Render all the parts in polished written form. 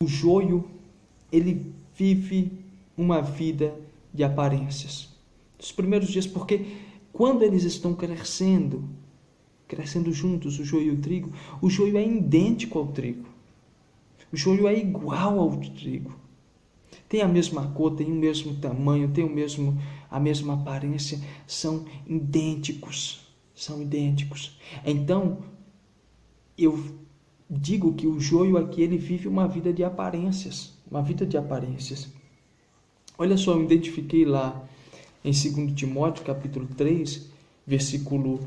O joio, ele vive uma vida de aparências. Nos primeiros dias, porque quando eles estão crescendo juntos, o joio e o trigo, o joio é idêntico ao trigo. O joio é igual ao trigo. Tem a mesma cor, tem o mesmo tamanho, tem a mesma aparência, são idênticos. Então, eu digo que o joio aqui, ele vive uma vida de aparências. Olha só, eu identifiquei lá em 2 Timóteo, capítulo 3, versículo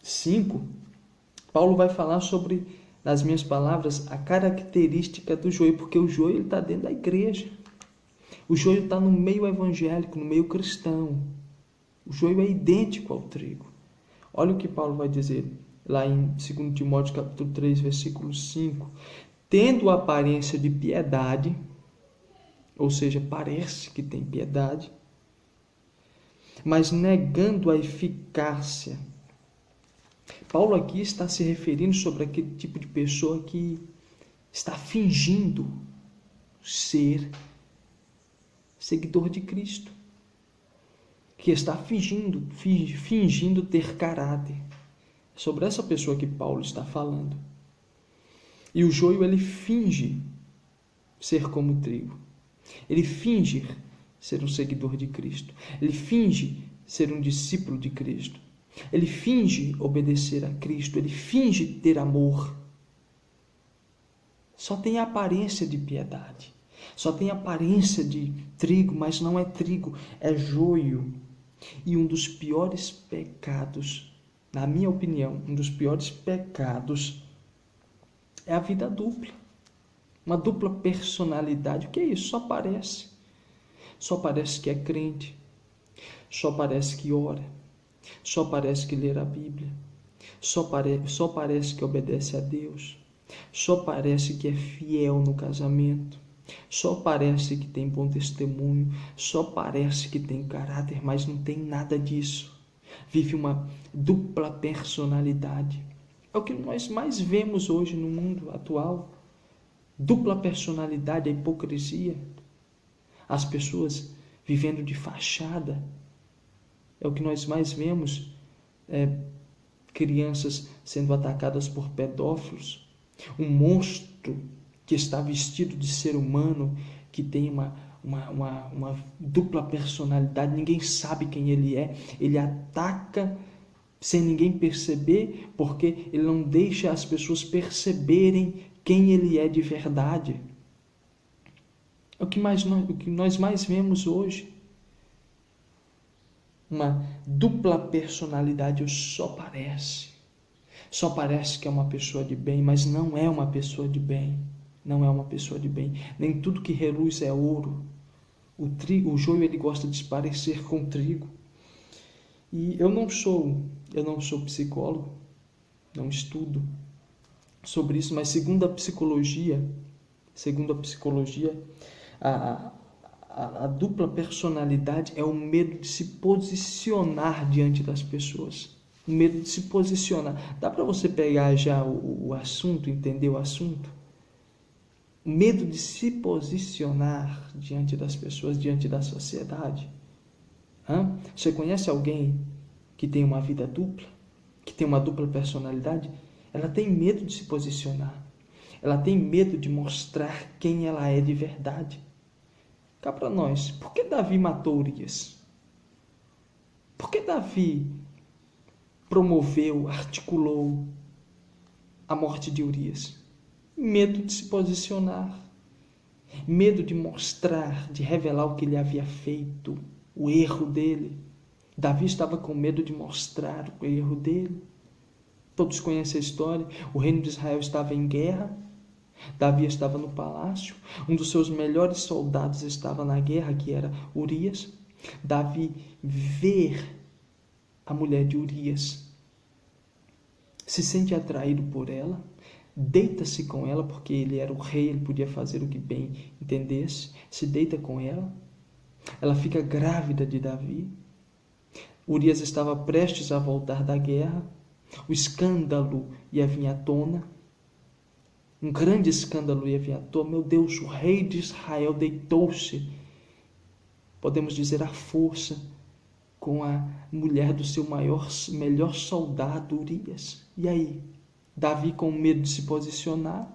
5, Paulo vai falar sobre, nas minhas palavras, a característica do joio, porque o joio está dentro da igreja. O joio está no meio evangélico, no meio cristão. O joio é idêntico ao trigo. Olha o que Paulo vai dizer lá em 2 Timóteo capítulo 3, versículo 5. Tendo aparência de piedade, ou seja, parece que tem piedade, mas negando a eficácia. Paulo aqui está se referindo sobre aquele tipo de pessoa que está fingindo ser seguidor de Cristo, que está fingindo ter caráter. É sobre essa pessoa que Paulo está falando. E o joio, ele finge ser como o trigo. Ele finge ser um seguidor de Cristo. Ele finge ser um discípulo de Cristo. Ele finge obedecer a Cristo. Ele finge ter amor. Só tem a aparência de piedade. Só tem a aparência de trigo, mas não é trigo, é joio. E um dos piores pecados, na minha opinião, um dos piores pecados é a vida dupla. Uma dupla personalidade. O que é isso? Só parece. Só parece que é crente. Só parece que ora. Só parece que lê a Bíblia. Só parece que obedece a Deus. Só parece que é fiel no casamento. Só parece que tem bom testemunho. Só parece que tem caráter, mas não tem nada disso. Vive uma dupla personalidade. É o que nós mais vemos hoje no mundo atual. Dupla personalidade, a hipocrisia. As pessoas vivendo de fachada. É o que nós mais vemos. Crianças sendo atacadas por pedófilos. Um monstro que está vestido de ser humano, que tem uma dupla personalidade. Ninguém sabe quem ele é. Ele ataca sem ninguém perceber, porque ele não deixa as pessoas perceberem quem ele é de verdade. É o que nós mais vemos hoje. Uma dupla personalidade. Só parece que é uma pessoa de bem, mas não é uma pessoa de bem. Não é uma pessoa de bem. Nem tudo que reluz é ouro. O joio, ele gosta de se parecer com o trigo. E eu não sou psicólogo, não estudo sobre isso, mas segundo a psicologia, a dupla personalidade é o medo de se posicionar diante das pessoas. O medo de se posicionar. Dá para você pegar já o assunto, entender o assunto? O medo de se posicionar diante das pessoas, diante da sociedade. Você conhece alguém que tem uma vida dupla? Que tem uma dupla personalidade? Ela tem medo de se posicionar. Ela tem medo de mostrar quem ela é de verdade. Cá para nós, por que Davi matou Urias? Por que Davi promoveu, articulou a morte de Urias? Medo de se posicionar. Medo de mostrar, de revelar o que ele havia feito, o erro dele. Davi estava com medo de mostrar o erro dele. Todos conhecem a história. O reino de Israel estava em guerra. Davi estava no palácio. Um dos seus melhores soldados estava na guerra, que era Urias. Davi vê a mulher de Urias, se sente atraído por ela, deita-se com ela, porque ele era o rei, ele podia fazer o que bem entendesse, se deita com ela. Ela fica grávida de Davi. Urias estava prestes a voltar da guerra. O escândalo ia vir à tona. Um grande escândalo ia vir à tona. Meu Deus, o rei de Israel deitou-se, podemos dizer, à força, com a mulher do seu melhor soldado, Urias. E aí? Davi, com medo de se posicionar,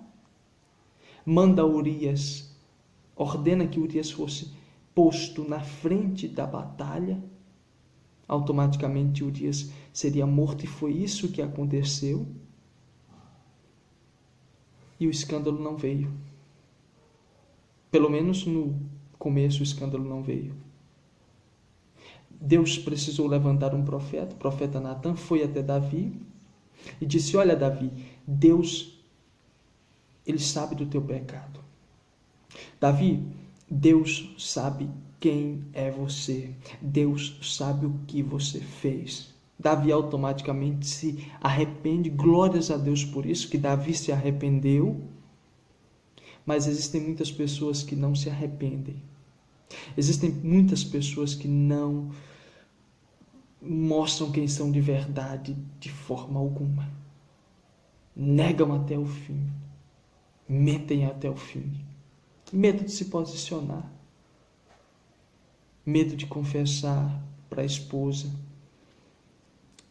manda Urias, ordena que Urias fosse posto na frente da batalha. Automaticamente Urias seria morto, e foi isso que aconteceu. E o escândalo não veio. Pelo menos no começo o escândalo não veio. Deus precisou levantar um profeta, o profeta Natan foi até Davi e disse: olha, Davi, Deus, ele sabe do teu pecado. Davi, Deus sabe quem é você. Deus sabe o que você fez. Davi automaticamente se arrepende. Glórias a Deus por isso, que Davi se arrependeu. Mas existem muitas pessoas que não se arrependem. Existem muitas pessoas que não mostram quem são de verdade de forma alguma. Negam até o fim. Mentem até o fim. Medo de se posicionar. Medo de confessar para a esposa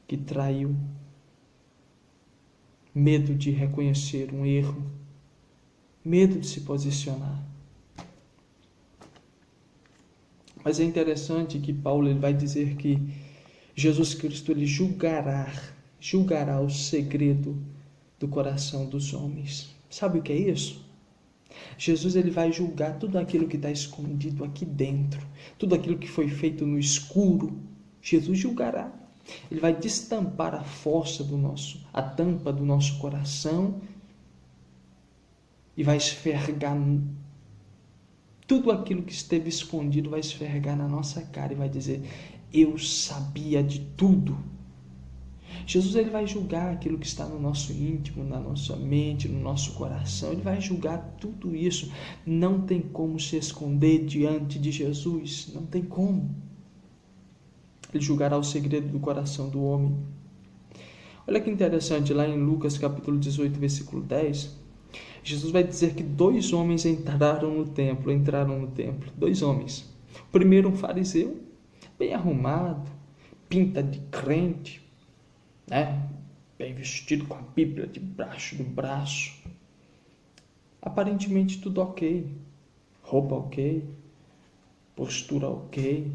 que traiu. Medo de reconhecer um erro. Medo de se posicionar. Mas é interessante que Paulo ele vai dizer que Jesus Cristo ele julgará o segredo do coração dos homens. Sabe o que é isso? Jesus ele vai julgar tudo aquilo que está escondido aqui dentro, tudo aquilo que foi feito no escuro. Jesus julgará. Ele vai destampar a tampa do nosso coração e vai esfregar tudo aquilo que esteve escondido, vai esfregar na nossa cara e vai dizer: eu sabia de tudo. Jesus ele vai julgar aquilo que está no nosso íntimo, na nossa mente, no nosso coração. Ele vai julgar tudo isso. Não tem como se esconder diante de Jesus. Não tem como. Ele julgará o segredo do coração do homem. Olha que interessante, lá em Lucas capítulo 18, versículo 10, Jesus vai dizer que 2 homens entraram no templo. 2 homens. O primeiro, um fariseu, bem arrumado, pinta de crente, né? Bem vestido, com a Bíblia debaixo do braço. Aparentemente tudo ok. Roupa ok. Postura ok.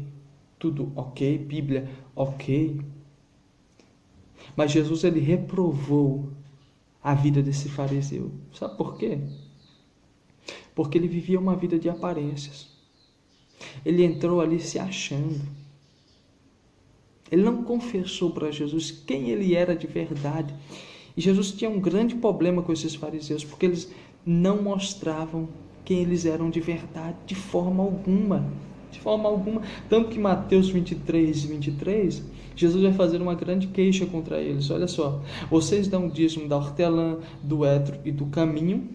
Tudo ok. Bíblia ok. Mas Jesus ele reprovou a vida desse fariseu. Sabe por quê? Porque ele vivia uma vida de aparências. Ele entrou ali se achando. Ele não confessou para Jesus quem ele era de verdade. E Jesus tinha um grande problema com esses fariseus, porque eles não mostravam quem eles eram de verdade, de forma alguma. De forma alguma. Tanto que Mateus 23, Jesus vai fazer uma grande queixa contra eles. Olha só, vocês dão o dízimo da hortelã, do etro e do caminho.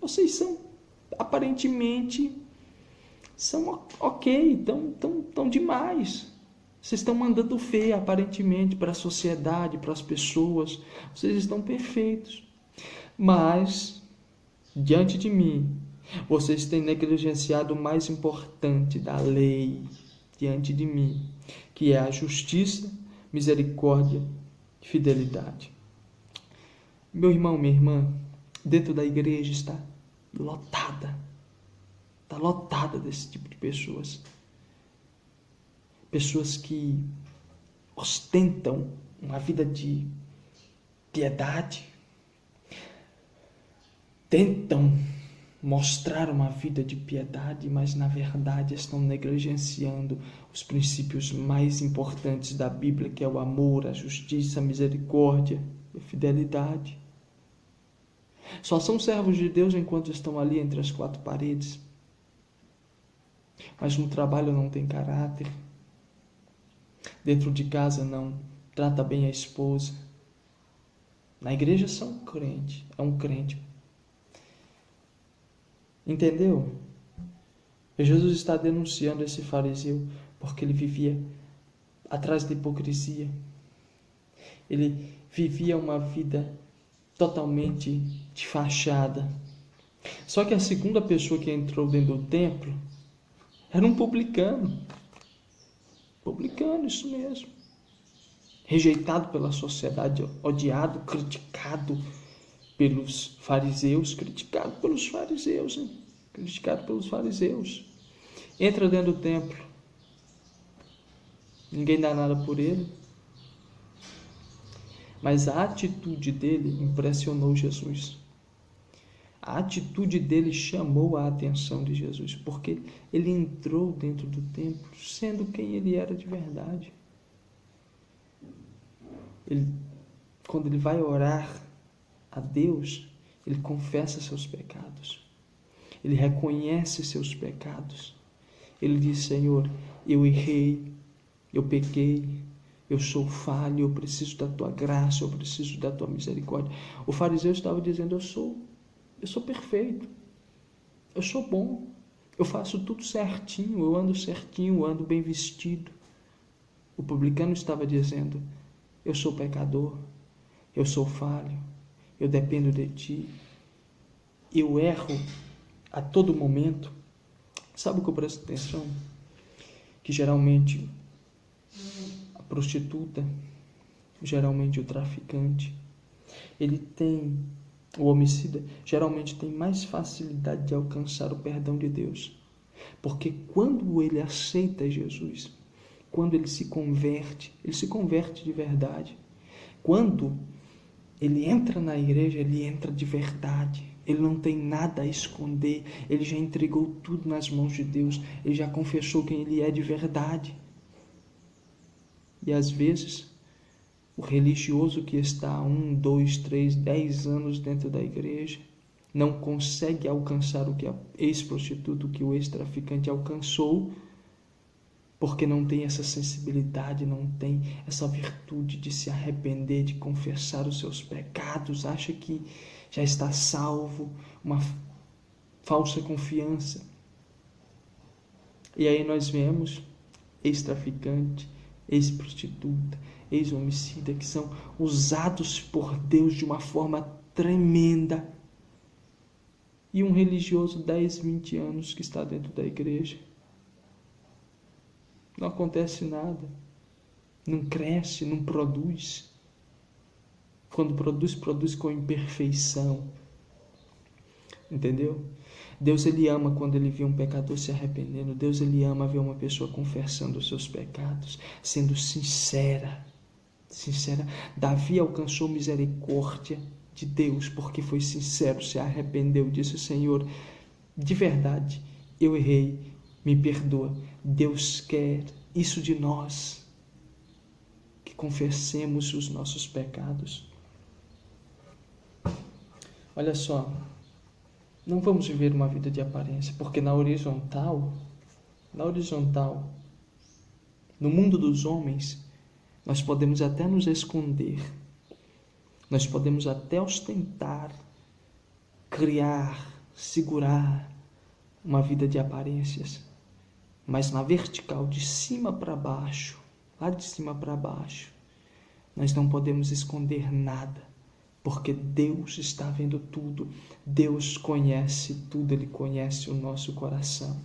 Vocês são, aparentemente, são ok, tão demais. Vocês estão mandando ver, aparentemente, para a sociedade, para as pessoas. Vocês estão perfeitos. Mas, diante de mim, vocês têm negligenciado o mais importante da lei diante de mim, que é a justiça, misericórdia e fidelidade. Meu irmão, minha irmã, dentro da igreja está lotada desse tipo de pessoas. Pessoas que ostentam uma vida de piedade, tentam mostrar uma vida de piedade, mas na verdade estão negligenciando os princípios mais importantes da Bíblia, que é o amor, a justiça, a misericórdia e a fidelidade. Só são servos de Deus enquanto estão ali entre as 4 paredes, mas no trabalho não tem caráter, dentro de casa não trata bem a esposa, na igreja é um crente. Entendeu? Jesus está denunciando esse fariseu porque ele vivia atrás da hipocrisia. Ele vivia uma vida totalmente de fachada. Só que a segunda pessoa que entrou dentro do templo era um publicano. Publicano, isso mesmo. Rejeitado pela sociedade, odiado, criticado pelos fariseus. Criticado pelos fariseus, hein? Criticado pelos fariseus. Entra dentro do templo. Ninguém dá nada por ele. Mas a atitude dele impressionou Jesus. A atitude dele chamou a atenção de Jesus, porque ele entrou dentro do templo sendo quem ele era de verdade. Quando ele vai orar a Deus, ele confessa seus pecados. Ele reconhece seus pecados. Ele diz: Senhor, eu errei, eu pequei, eu sou falho, eu preciso da tua graça, eu preciso da tua misericórdia. O fariseu estava dizendo: eu sou perfeito, eu sou bom, eu faço tudo certinho, eu ando bem vestido. O publicano estava dizendo: eu sou pecador, eu sou falho, eu dependo de ti, eu erro a todo momento. Sabe o que eu presto atenção? Que geralmente a prostituta, geralmente o traficante, o homicida geralmente tem mais facilidade de alcançar o perdão de Deus. Porque quando ele aceita Jesus, quando ele se converte de verdade. Quando ele entra na igreja, ele entra de verdade. Ele não tem nada a esconder. Ele já entregou tudo nas mãos de Deus. Ele já confessou quem ele é de verdade. E às vezes, o religioso que está há 1, 2, 3, 10 anos dentro da igreja não consegue alcançar o que a ex-prostituta, o que o ex-traficante alcançou, porque não tem essa sensibilidade, não tem essa virtude de se arrepender, de confessar os seus pecados, acha que já está salvo, uma falsa confiança. E aí nós vemos ex-traficante, ex-prostituta, ex-homicida, que são usados por Deus de uma forma tremenda. E um religioso 10, 20 anos que está dentro da igreja, não acontece nada, não cresce, não produz. Quando produz com imperfeição. Entendeu? Deus, ele ama quando ele vê um pecador se arrependendo. Deus, ele ama ver uma pessoa confessando os seus pecados, sendo sincera. Davi alcançou misericórdia de Deus porque foi sincero, se arrependeu, disse: Senhor, de verdade, eu errei, me perdoa. Deus quer isso de nós, que confessemos os nossos pecados. Olha só, não vamos viver uma vida de aparência, porque na horizontal, no mundo dos homens, nós podemos até nos esconder, nós podemos até ostentar, criar, segurar uma vida de aparências, mas na vertical, de cima para baixo, lá de cima para baixo, nós não podemos esconder nada, porque Deus está vendo tudo, Deus conhece tudo, Ele conhece o nosso coração.